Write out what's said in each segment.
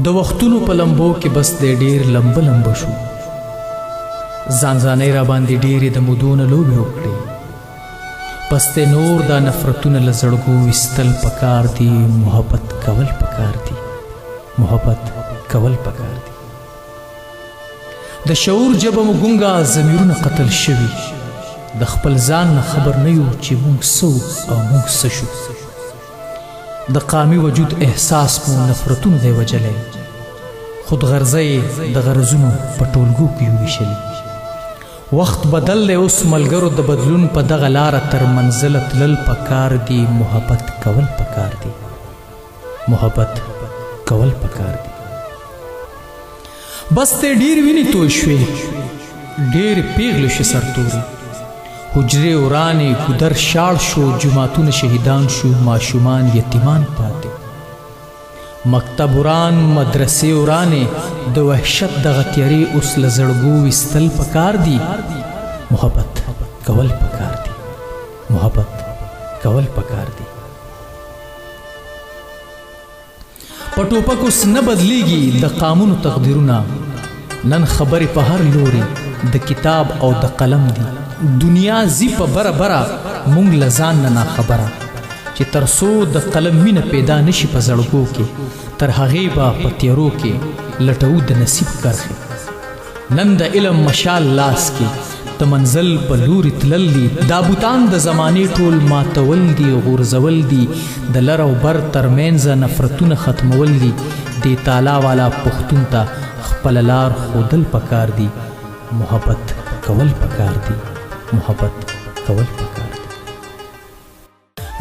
د وختونو په لمبو کې بس دی ډیر لمبه لمبه شو، ځان ځانۍ را باندې ډیرې د مودونه لوبې وکړې. پس دی نور دا نفرتونه له زړګو ویستل پکار دي، محبت کول پکار دي، محبت کول پکار دي. د شعور ژبه مو ګونګه ضمیرونه قتل شوي، د خپل ځان نه خبر نه یو چې موږ څه او موږ څه شو. د قامي وجود احساس مو نفرتونه دی وجلی، خود غرضه د غرضونو په ټولګو کې وویشلي. وخت بدل دی اوس ملګرو، د بدلون په دغه لاره تر منزله تلل پکار دي، محبت کول پکار دي، محبت کول پکار دي. بس ته ډیر ویني توی شوې، ډیر پیغلې شوې سرتورې، حجرې ورانې ګودر شاړ شو، جوماتونه شهیدان شو، ماشومان یتیمان پاتې، مکتب وران مدرسې ورانې، د وحشت دغه تیارې اوس له زړګو ویستل پکار دي، محبت کول پکار دي، محبت کول پکار دي. په ټوپک اوس نه بدلیږي د قامونو تقدیرونه، نن خبرې په هر لوري د کتاب او د قلم دي. دنیا زی په بره بره مونږ له ځان نه ناخبره، چې تر څو د قلم مینه پیدا نشي په زړګو کې، تر هغې به په تیارو کې لټوو د نصیب کرښې. نن د علم مشال لاس کې د منزل په لوري تلل دي، دا بوتان د زمانې ټول ماتول دي، غورځول دي، د لر او بر ترمنځه نفرتونه ختمول دي. دې تالا والا پښتون ته خپله لار ښودل پکار دي، محبت کول پکار دي، محبت کول پکار دي.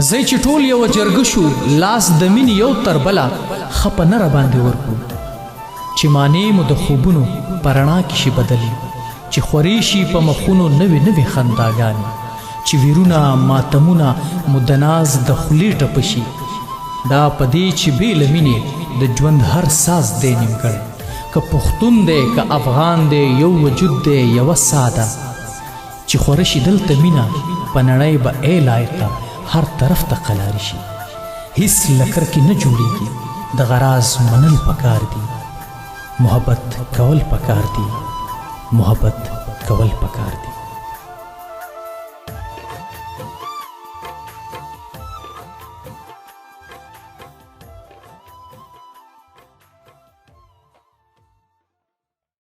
زی چې ټول یو جرګه شو، لاس د مینې یو تر بله خپه نه را باندې ورکړو، چې معنی مو د خوبونو په رڼا کې شي بدلې، چې خورې شي په مخونو نوې نوې خنداګانې، چې ویرونه ماتمونه مو د ناز د خولې ټپه شي. دا په دې چې بې له مینې د ژوند هر ساز دی نیمګړی، که پښتون دی که افغان دی، یو وجود دی یوه ساده، چې خوره شي دلته مینه په نړۍ به ای لایقه هر طرف ته قلاري شي. هیڅ لکر کې نه جوړیږي، د غراز منل پکار دي، محبت کول پکار دي، محبت کول پکار دي.